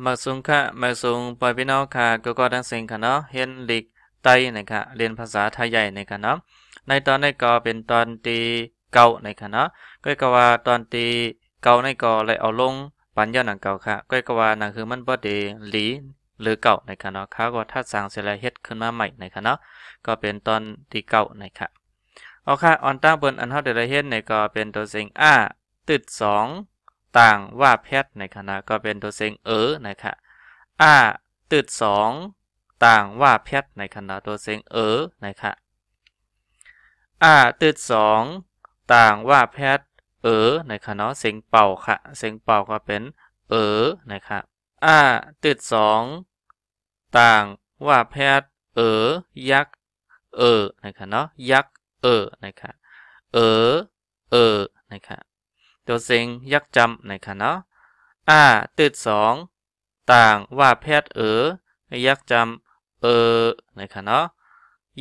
มักซุงค่ะมักซุงปล่อยพี่น้องค่ะก็ทั้งสิ่งค่ะเนาะเฮียนลีกไต้นะคะเรียนภาษาไทยใหญ่นะคะเนาะในตอนนี้ก็เป็นตอนที่เก่านะคะเนาะก็ว่าตอนที่เก่าในก็เลยเอาลงปัญญาหนังเก่าค่ะก็ว่าหนังคือมันบ่ได้หลีหรือเก่านะคะเนาะเขาก็ถ้าสร้างเสร็จแล้วเฮ็ดขึ้นมาใหม่นะคะเนาะก็เป็นตอนที่เก่านะคะเอาค่ะออนตั้งบนอันเฮาได้เฮ็ดเนี่ยก็เป็นตัวสิ่งตึดสองต่างว่าแพทย์ในคณะก็เป็นตัวเซ็งนะคะตึดสองต่างว่าแพทย์ในคณะตัวเซ็งนะคะตึดสองต่างว่าแพทย์ในคณะเซ็งเป่าค่ะเซ็งเป่าก็เป็นนะคะตึดสองต่างว่าแพทย์ยักษ์นะคะเนาะยักษ์นะคะเออนะคะตัวเซ็งยักษ์จำนะคะเนาะตึดสองต่างว่าแพทย์ยักษ์จำนะคะเนาะ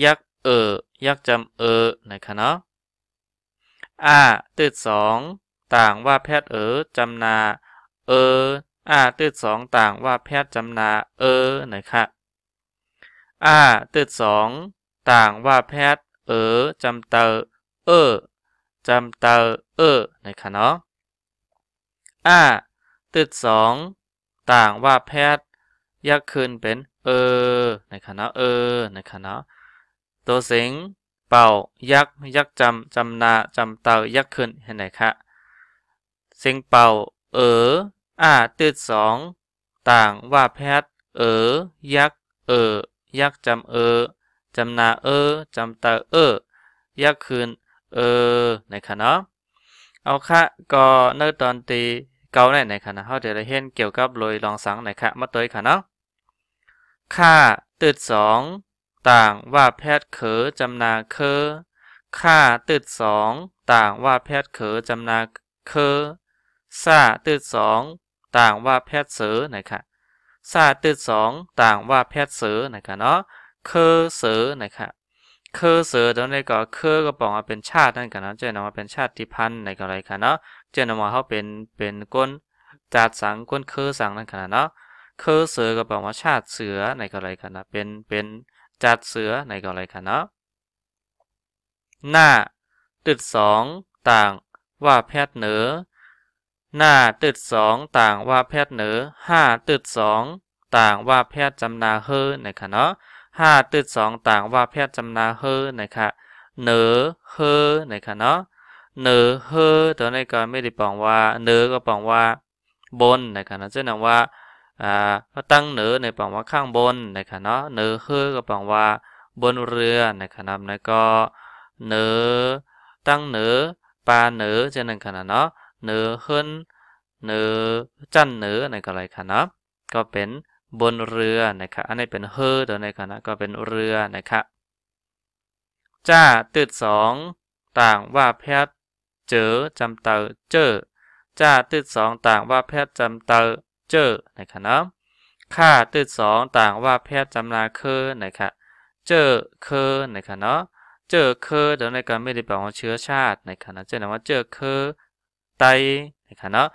ยักษ์ยักษ์จำนะคะเนาะตึดสองต่างว่าแพทย์จำนาตึดสองต่างว่าแพทย์จำนานะคะตึดสองต่างว่าแพทย์จำเตอจำเตอนะคะเนาะตึดสองต่างว่าแพทย์ยักขึ้นเป็นนะคะเนาะนะคะเนาะตัวเสียงเป่ายักจำนาจำเตายักขึ้นเห็นไหมคะเสียงเป่าตึดสองต่างว่าแพทย์ยักยักจำจำนาจำเตายักขึ้นนะคะเนาะเอาค่ะก็ในตอนตีเก่าในค่ะนะเขาจะได้เห็นเกี่ยวกับลอยลองสังนะคะมาตัวค่ะเนาะค่าตึดสองต่างว่าแพทย์เขอจำนาค่าตึดสองต่างว่าแพทย์เขอจำนาตึดสองต่างว่าแพทย์เสือนะคะตึดสองต่างว่าแพทย์เสือนะคะเนาะเสือนะคะเสือตรงนี้ก็ก็บอกว่าเป็นชาตินั่นกันนะเจ้าหน้าว่าเป็นชาติพันธุ์ในกันอะไรกันเนาะเจ้าหน้าว่าเขาเป็นก้นจัดสังก้นสังนั่นกันเนาะเสือก็บอกว่าชาติเสือในกันอะไรกันนะเป็นจัดเสือในกันอะไรกันเนาะหน้าตึดสองต่างว่าแพทย์เหนือตึดสองต่างว่าแพทย์เหนือตึดสองต่างว่าแพทย์จำนานะคะเนาะตึดสองต่างว่าแพทย์จำนานะคะเหนือนะคะเนาะเหนือตัวนี้ก็ไม่ได้บอกว่าเหนือก็บอกว่าบนนะคะนะเช่นว่าก็ตั้งเหนือในบอกว่าข้างบนนะคะเนาะเหนือก็บอกว่าบนเรือนะคะนะแล้วก็เหนือตั้งเหนือปลาเหนือเช่นนั้นค่ะเนาะเหนือเหนือจันเหนือในก็อะไรค่ะเนาะก็เป็นบนเรือนะครับอันนี้เป็นตัวนี้ค่ะนะก็เป็นเรือนะครับตึดสองต่างว่าแพทย์เจอจำเตอตึดสองต่างว่าแพทย์จำเตอนะครับเนาะตึดสองต่างว่าแพทย์จำนานะครับนะครับเนาะตัวนี้ก็ไม่ได้แปลว่าเชื้อชาตินะครับนะเช่นว่าไตนะครับเนาะ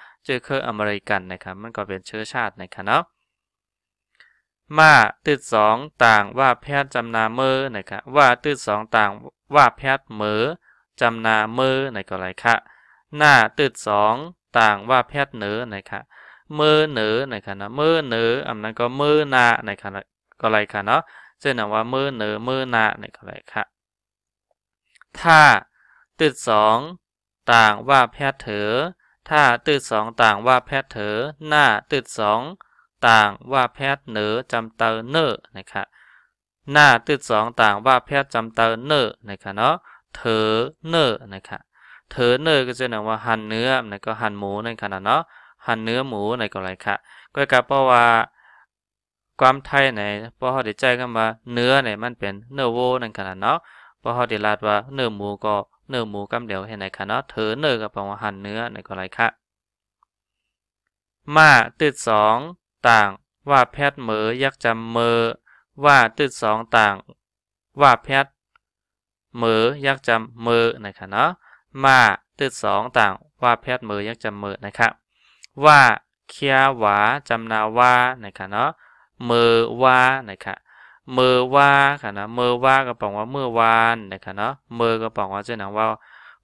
อเมริกันนะครับมันก็เป็นเชื้อชาตินะครับเนาะตึดสองต่างว่าแพทย์จำนานะครับตึดสองต่างว่าแพทย์จำนาในก็ไรคะตึดสองต่างว่าแพทย์นะครับเหนือนะครับนะเหนืออันนั้นก็นานะครับก็ไรคะเนาะเช่นว่าเหนือนาในก็ไรคะถ้าตึดสองต่างว่าแพทย์ตึดสองต่างว่าแพทย์ตึดสองต่างว่าแพทย์จำเตอนะคะตึดสองต่างว่าแพทย์จำเตอนะคะเนาะนะคะก็จะนว่าหั่นเนื้อแล้วก็หั่นหมูในขณะเนาะหั่นเนื้อหมูในก็ไรค่ะก็กะเพราะว่าความไทยในเพราะเขาได้ใจกันว่าเนื้อเนี่ยมันเป็นเนื้อโวนั่นขนาดเนาะเพราะเขาได้ลาดว่าเนื้อหมูก็เนื้อหมูกำเดียวเห็นไหนคะเนาะก็แปลว่าหั่นเนื้อในก็ไรค่ะตึดสองต่างว่าแพทย์ยักจำตึดสองต่างว่าแพทย์ยักจำนะคะเนาะตึดสองต่างว่าแพทย์ยักจำนะครับว่า เคียหวาจำนาว่านะครับเนาะเมื่อว่านะครับเมื่อว่าค่ะนะเมื่อว่าก็บอกว่าเมื่อวานนะครับเนาะเมื่อก็บอกว่าเจ้าหนังว่า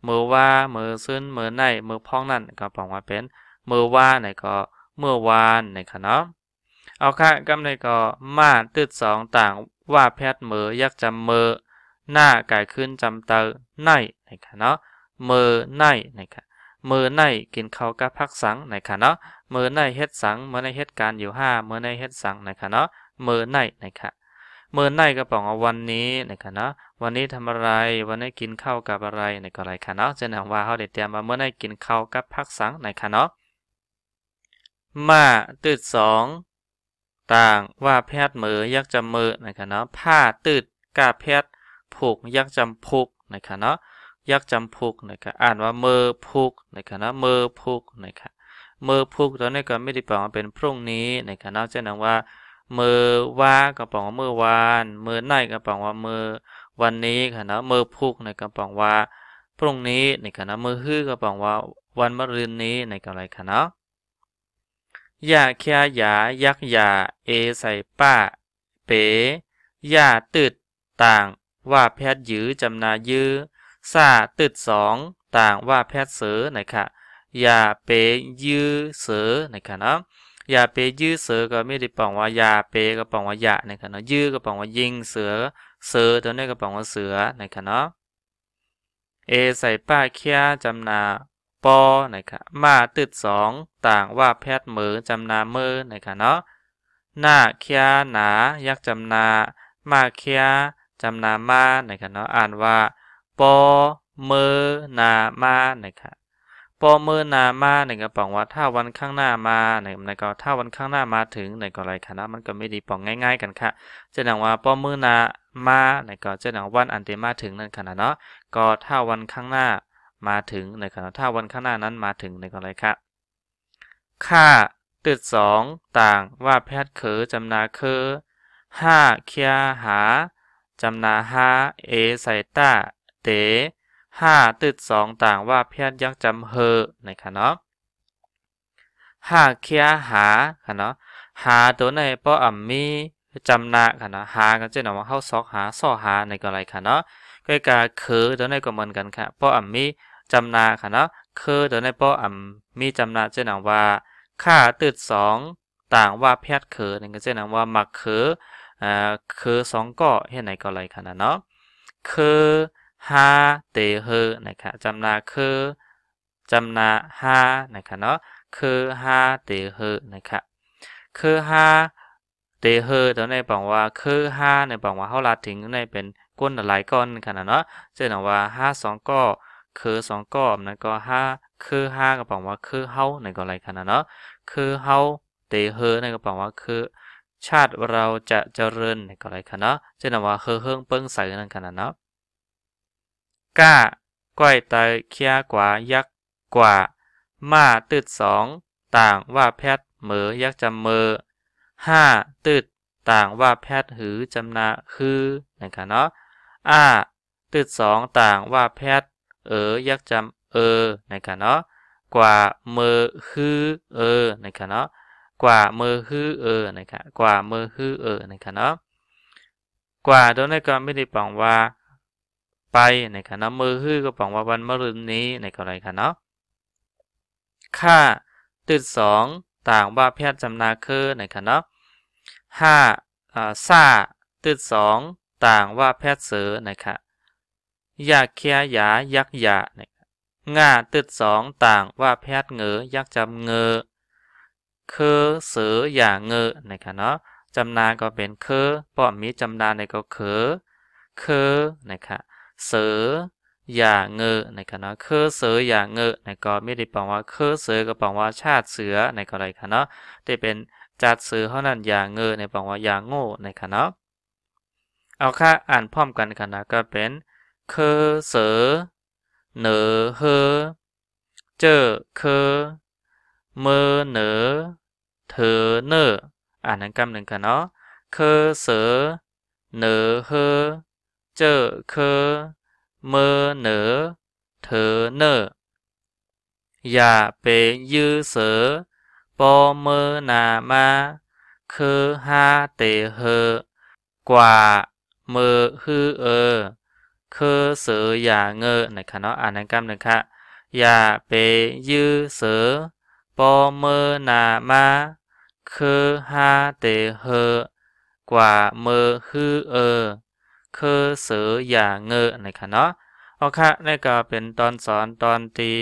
เมื่อว่าเมื่อซึ้นเมื่อในเมื่อพ้องนั่นก็บอกว่าเป็นเมื่อว่าเนี่ยก็เมื่อวานนะครับเนาะเอาค่ะกำในก็มาตึดสองต่างว่าแพทย์เมื่อยักจำเมื่อหน้ากายขึ้นจำเตอในนะครับเนาะเมื่อในนะครับเมื่อในกินข้าวกับพักสังนะครับเนาะเมื่อในเฮ็ดสังเมื่อในเฮ็ดการอยู่ห้าเมื่อในเฮ็ดสังนะครับเนาะเมื่อในนะครับเมื่อในก็บอกว่าวันนี้นะครับเนาะวันนี้ทำอะไรวันนี้กินข้าวกับอะไรในก็อะไรค่ะเนาะจะนำว่าเขาได้เตรียมมาเมื่อในกินข้าวกับพักสังนะครับเนาะมาตืดสองต่างว่าแพทย์มือยักจำมือนะครับเนาะผ้าตืดกาแพทย์ผูกยักจำผูกนะครับเนาะยักจำผูกนะครับอ่านว่ามือผูกนะครับเนาะมือผูกนะครับมือผูกตอนนี้ก็ไม่ได้แปลว่าเป็นพรุ่งนี้นะครับเนาะจะนำว่ามือว่าก็แปลว่าเมื่อวานมือในก็แปลว่ามือวันนี้ค่ะเนาะมือผูกนะครับแปลว่าพรุ่งนี้นะครับเนาะมือฮื้อก็แปลว่าวันมะรืนนี้นะครับอะไรค่ะเนาะยาแค่ยายักยาเอใส่ป้าเป๋ยาตืดต่างว่าแพทย์ยื้อจำนายื้อซาตืดสองต่างว่าแพทย์เสือนะคะยาเปยื้อเสือนะคะเนาะยาเปยื้อเสือก็ไม่ได้ปองว่ายาเปก็ปองว่ายานะคะเนาะยื้อก็ปองว่ายิงเสือเสือตัวนี้ก็ปองว่าเสือนะคะเนาะเอใส่ป้าเคียจำนาปอนะครับมาตึดสองต่างว่าแพทย์มือจำนาเมอนะครับเนาะหน้าเคียหนายักจำนามาเคียจำนามานะครับเนาะอ่านว่าปอเมอนามานะครับปอเมอนามาเนี่ยก็บอกว่าถ้าวันข้างหน้ามาเนี่ยก็ถ้าวันข้างหน้ามาถึงเนี่ยก็อะไรคะนะมันก็ไม่ดีปองง่ายๆกันค่ะจะหนังว่าปอเมอนามาเนี่ยก็จะหนังวันอันเตมาถึงนั่นค่ะเนาะก็ถ้าวันข้างหน้ามาถึงนะครับถ้าวันข้างหน้านั้นมาถึงในก็อะไรครับค่าตึดสองต่างว่าแพทย์เขอจำนาเคอห้าเคียหาจำนาหาเอใส่ต้าเตห้าตึดสองต่างว่าแพทย์ยักจำเฮอนะครับเนาะห้าเคียหาค่ะเนาะหาตัวในป้ออ่ำมีจำนาค่ะเนาะหาก็จะหนาว่าเข้าซอกหาซ่อหาในก็อะไรค่ะเนาะก็การเขอตัวในก็เหมือนกันค่ะป้ออ่ำมีจำนาค่ะเนาะคือตัวในป้ออ่ำมีจำนาเจ้าหนังว่าค่าตืดสองต่างว่าแพทย์เขอนี่ก็เจ้าหนังว่ามักเขอเขอสองก็เฮ็ดไหนก็ไรค่ะเนาะคือฮาเตเฮนะครับจำนาคือจำนาฮานะครับเนาะคือฮาเตเฮนะครับคือฮาเตเฮตัวในบอกว่าคือฮาในบอกว่าเฮาลาถึงในเป็นก้นหลายก้อนขนาดเนาะเช่นว่าฮาสองก็คือสองก็นั่นก็ฮาคือฮาก็บอกว่าคือเฮาในก็อะไรขนาดเนาะคือเฮาเตเฮในก็บอกว่าคือชาติเราจะเจริญในก็อะไรขนาดเช่นว่าเฮิงเปิ้งใส่นั่นขนาดเนาะก้าก้อยไตเคียกว่ายักกว่ามาตืดสองต่างว่าแพทย์เหมือยักจำเมอห้าตืดต่างว่าแพทย์หือจำนาฮือนะครับเนาะตืดสองต่างว่าแพทย์ยักจำนะครับเนาะกว่าเมอฮือนะครับเนาะกว่าเมอฮือนะครับกว่าเมอฮือนะครับเนาะกว่าตัวนี้ก็ไม่ได้บอกว่าไปนะครับเนาะมือฮื้อก็บอกว่าวันมะรืนนี้ในกรณีค่ะเนาะค่าตืดสองต่างว่าแพทย์จำนาคือนะครับเนาะห้าซาตืดสองต่างว่าแพทย์เสือนะครับยาเคียยายักยานะครับง่าตืดสองต่างว่าแพทย์เงอยักจำเงอคือเสืออย่างเงอนะครับเนาะจำนาก็เป็นคือป้อมมีจำนาในก็คือนะครับเสืออย่าเงอนะครับเนาะคือเสืออย่าเงอในก็ไม่ได้แปลว่าคือเสือก็แปลว่าชาติเสือในก็อะไรคะเนาะแต่เป็นจัดเสือเท่านั้นอย่าเงอในแปลว่าอย่าโง่นะครับเนาะเอาค่าอ่านพร้อมกันค่ะนะก็เป็นคือเสือเหนือเฮอเจอคือเมื่อเหนือเธอเนออ่านนั้นกำหนึ่งค่ะเนาะคือเสือเหนือเฮอเจอคือเมื่อเหนือเธอเนออย่าไปยื้อเสือป ปอเมอนามาคือฮาเตเฮกว่าเมอฮือคือเสืออย่าเงอนะคะเนาะอ่านในกำนะคะอย่าไปยื้อเสือปอเมอนามาคือฮาเตเฮกว่าเมอฮือคือเสืออย่าเงอนะคะเนาะเอาค่ะนี่ก็เป็นตอนสอนตอนที่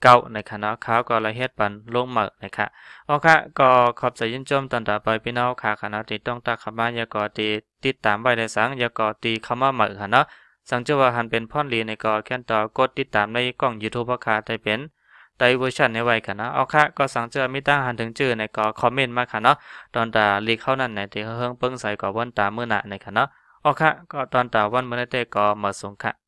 เก้านะคะเนาะเขาก็ละเฮ็ดปันลงเหมือนะคะเอาค่ะก็ขอบใจยินจมตอนต่อไปพี่น้องค่ะคณะที่ต้องตักเข้ามาอย่าก่อตีติดตามไว้ในสังอย่าก่อตีเข้ามาเหมือค่ะเนาะสังเจาว่าหันเป็นพ่อนลีในก่อแค่นต่อกดติดตามในกล้อง YouTube พ่อค่ะได้เป็นได้เวอร์ชันในไว้ค่ะเนาะเอาค่ะก็สังเจอมีตั้งหันถึงชื่อในก่อคอมเมนต์มาค่ะเนาะตอนตาลีกเข้านั่นในที่เฮิงเปิ้งใส่ก่อวันตามื้อหน้าในค่ะเนาะเอาค่ะก็ตอนตาวันมื้อนี้ก็มาส่งค่ะ